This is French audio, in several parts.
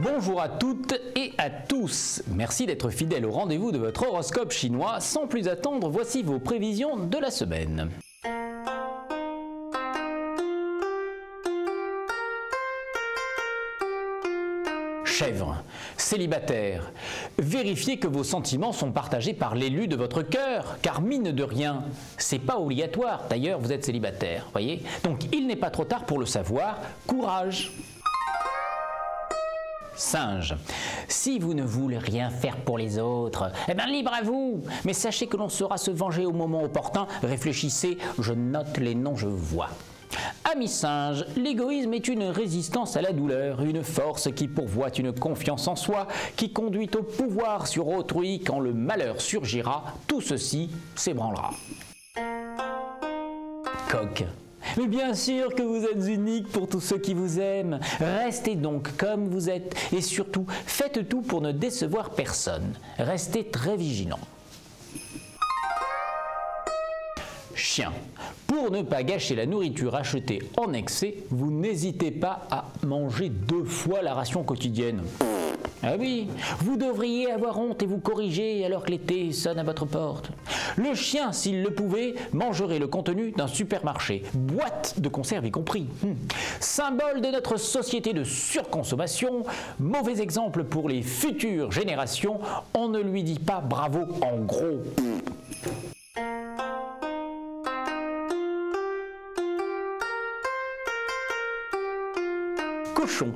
Bonjour à toutes et à tous. Merci d'être fidèles au rendez-vous de votre horoscope chinois. Sans plus attendre, voici vos prévisions de la semaine. Chèvre, célibataire, vérifiez que vos sentiments sont partagés par l'élu de votre cœur, car mine de rien, c'est pas obligatoire, d'ailleurs vous êtes célibataire, voyez. Donc il n'est pas trop tard pour le savoir, courage. Singe, si vous ne voulez rien faire pour les autres, eh bien libre à vous, mais sachez que l'on saura se venger au moment opportun, réfléchissez, je note les noms, je vois. Ami singe, l'égoïsme est une résistance à la douleur, une force qui pourvoit une confiance en soi, qui conduit au pouvoir sur autrui quand le malheur surgira, tout ceci s'ébranlera. Coq. Mais bien sûr que vous êtes unique pour tous ceux qui vous aiment. Restez donc comme vous êtes et surtout, faites tout pour ne décevoir personne. Restez très vigilants. Chien. Pour ne pas gâcher la nourriture achetée en excès, vous n'hésitez pas à manger 2 fois la ration quotidienne. Ah oui, vous devriez avoir honte et vous corriger alors que l'été sonne à votre porte. Le chien, s'il le pouvait, mangerait le contenu d'un supermarché, boîte de conserve y compris. Symbole de notre société de surconsommation, mauvais exemple pour les futures générations, on ne lui dit pas bravo en gros. Cochon.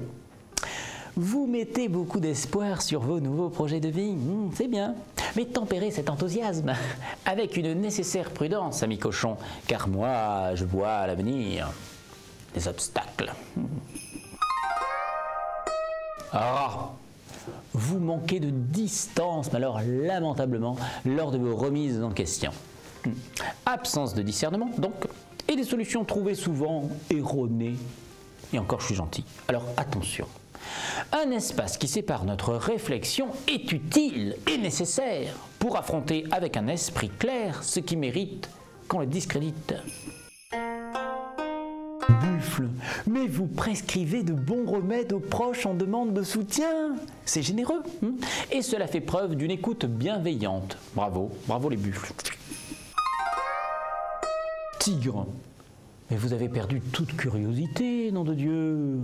Vous mettez beaucoup d'espoir sur vos nouveaux projets de vie, c'est bien. Mais tempérez cet enthousiasme avec une nécessaire prudence, ami cochon, car moi, je vois à l'avenir des obstacles. Ah, vous manquez de distance, mais alors lamentablement, lors de vos remises en question. Absence de discernement, donc, et des solutions trouvées souvent erronées. Et encore, je suis gentil. Alors attention. Un espace qui sépare notre réflexion est utile et nécessaire pour affronter avec un esprit clair ce qui mérite qu'on le discrédite. Buffle, mais vous prescrivez de bons remèdes aux proches en demande de soutien. C'est généreux, et cela fait preuve d'une écoute bienveillante. Bravo, bravo les buffles. Tigre, mais vous avez perdu toute curiosité, nom de Dieu.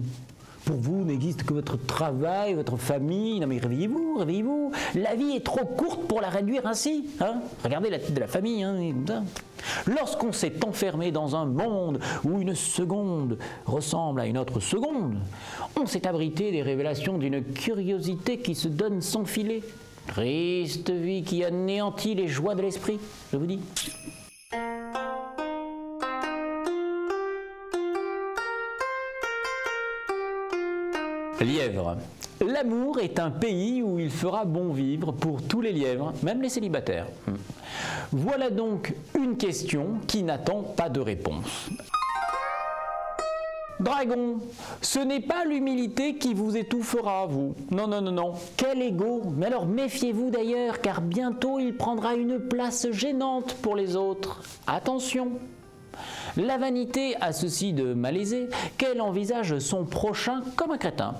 Pour vous n'existe que votre travail, votre famille. Non mais réveillez-vous, réveillez-vous. La vie est trop courte pour la réduire ainsi. Regardez la tête de la famille. Lorsqu'on s'est enfermé dans un monde où une seconde ressemble à une autre seconde, on s'est abrité des révélations d'une curiosité qui se donne sans filet. Triste vie qui anéantit les joies de l'esprit, je vous dis. Lièvre. L'amour est un pays où il fera bon vivre pour tous les lièvres, même les célibataires. Voilà donc une question qui n'attend pas de réponse. Dragon, ce n'est pas l'humilité qui vous étouffera, vous. Non, non, non, non. Quel ego! Mais alors méfiez-vous d'ailleurs, car bientôt il prendra une place gênante pour les autres. Attention! La vanité a ceci de malaisé qu'elle envisage son prochain comme un crétin.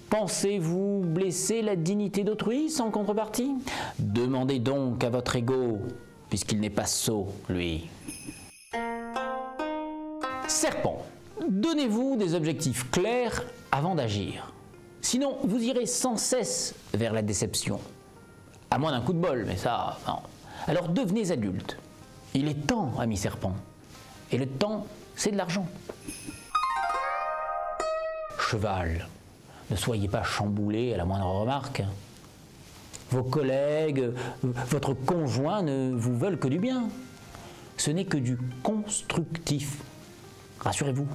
Pensez-vous blesser la dignité d'autrui sans contrepartie? Demandez donc à votre ego, puisqu'il n'est pas sot, lui. Serpent, donnez-vous des objectifs clairs avant d'agir. Sinon, vous irez sans cesse vers la déception. À moins d'un coup de bol, mais ça, non. Alors devenez adulte. Il est temps, ami serpent. Et le temps, c'est de l'argent. Cheval, ne soyez pas chamboulé à la moindre remarque. Vos collègues, votre conjoint ne vous veulent que du bien. Ce n'est que du constructif. Rassurez-vous.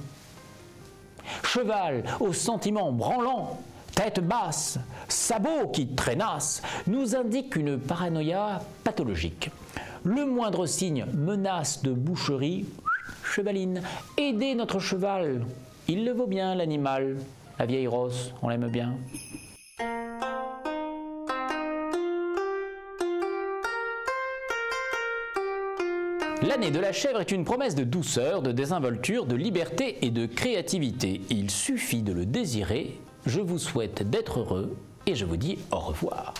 Cheval, aux sentiments branlants, tête basse, sabots qui traînassent, nous indique une paranoïa pathologique. Le moindre signe menace de boucherie. Chevaline, aidez notre cheval. Il le vaut bien, l'animal. La vieille rosse, on l'aime bien. L'année de la chèvre est une promesse de douceur, de désinvolture, de liberté et de créativité. Il suffit de le désirer, je vous souhaite d'être heureux et je vous dis au revoir.